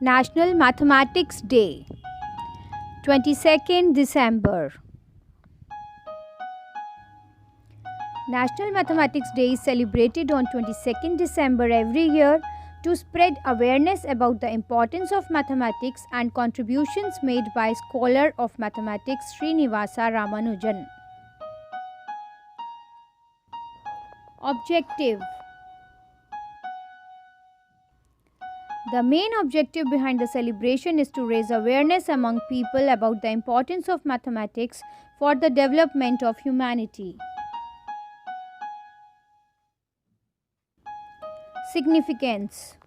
National Mathematics Day, 22nd December. National Mathematics Day is celebrated on 22nd December every year to spread awareness about the importance of mathematics and contributions made by scholar of mathematics Srinivasa Ramanujan. Objective. The main objective behind the celebration is to raise awareness among people about the importance of mathematics for the development of humanity. Significance.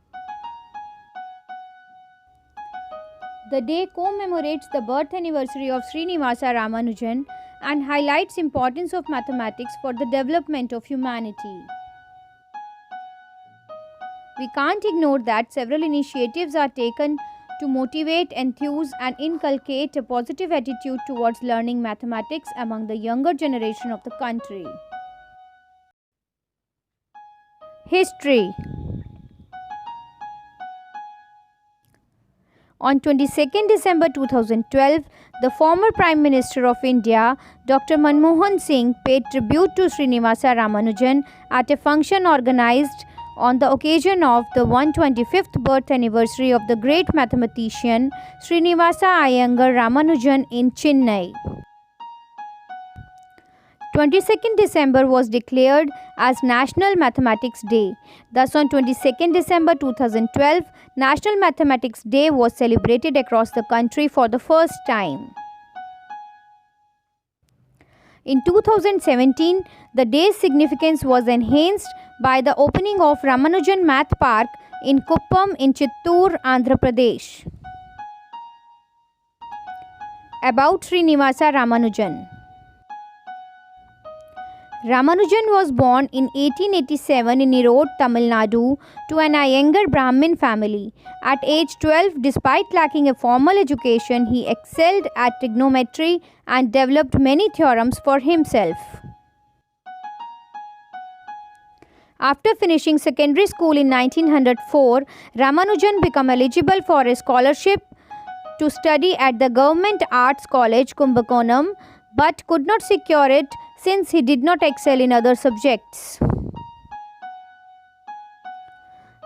The day commemorates the birth anniversary of Srinivasa Ramanujan and highlights importance of mathematics for the development of humanity. We can't ignore that several initiatives are taken to motivate, enthuse, and inculcate a positive attitude towards learning mathematics among the younger generation of the country. History. On 22nd December 2012, the former Prime Minister of India, Dr. Manmohan Singh, paid tribute to Srinivasa Ramanujan at a function organized on the occasion of the 125th birth anniversary of the great mathematician Srinivasa Iyengar Ramanujan in Chennai. 22nd December was declared as National Mathematics Day. Thus, on 22nd December 2012, National Mathematics Day was celebrated across the country for the first time. In 2017, the day's significance was enhanced by the opening of Ramanujan Math Park in Kuppam in Chittoor, Andhra Pradesh. About Srinivasa Ramanujan. Ramanujan was born in 1887 in Erode, Tamil Nadu, to an Iyengar Brahmin family. At age 12, despite lacking a formal education, he excelled at trigonometry and developed many theorems for himself. After finishing secondary school in 1904, Ramanujan became eligible for a scholarship to study at the Government Arts College, Kumbakonam, but could not secure it since he did not excel in other subjects.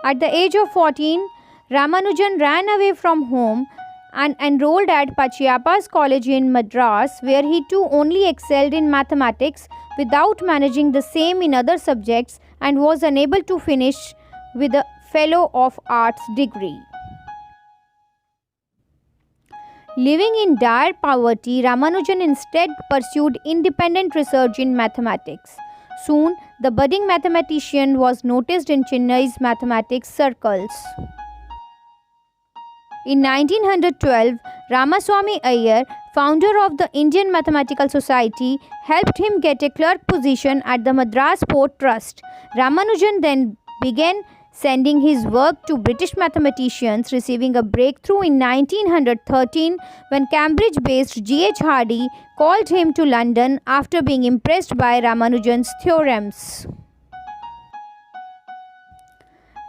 At the age of 14, Ramanujan ran away from home and enrolled at Pachiyappa's College in Madras, where he too only excelled in mathematics without managing the same in other subjects and was unable to finish with a Fellow of Arts degree. Living in dire poverty, Ramanujan instead pursued independent research in mathematics. Soon, the budding mathematician was noticed in Chennai's mathematics circles. In 1912, Ramaswamy Iyer, founder of the Indian Mathematical Society, helped him get a clerk position at the Madras Port Trust. Ramanujan then began sending his work to British mathematicians, receiving a breakthrough in 1913 when Cambridge-based G.H. Hardy called him to London after being impressed by Ramanujan's theorems.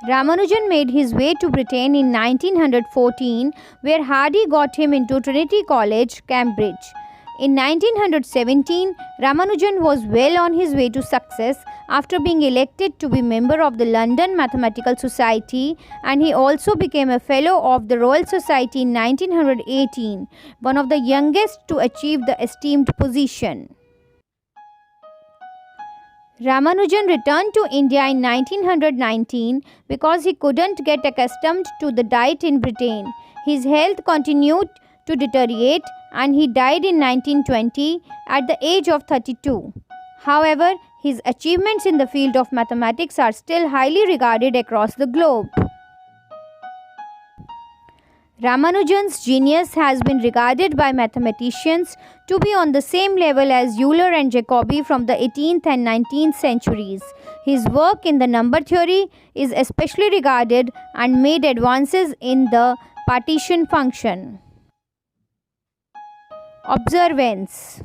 Ramanujan made his way to Britain in 1914, where Hardy got him into Trinity College, Cambridge. In 1917, Ramanujan was well on his way to success after being elected to be member of the London Mathematical Society, and he also became a Fellow of the Royal Society in 1918, one of the youngest to achieve the esteemed position. Ramanujan returned to India in 1919 because he couldn't get accustomed to the diet in Britain. His health continued to deteriorate and he died in 1920 at the age of 32. However, his achievements in the field of mathematics are still highly regarded across the globe. Ramanujan's genius has been regarded by mathematicians to be on the same level as Euler and Jacobi from the 18th and 19th centuries. His work in the number theory is especially regarded and made advances in the partition function. Observance.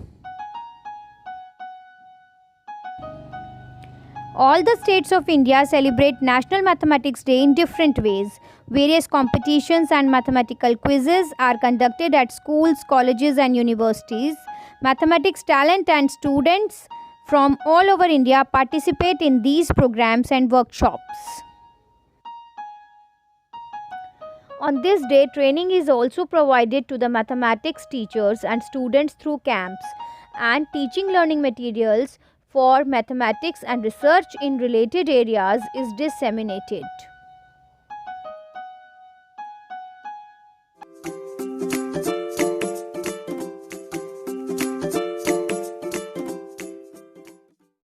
All the states of India celebrate National Mathematics Day in different ways. Various competitions and mathematical quizzes are conducted at schools, colleges, and universities. Mathematics talent and students from all over India participate in these programs and workshops. On this day, training is also provided to the mathematics teachers and students through camps, and teaching learning materials for mathematics and research in related areas is disseminated.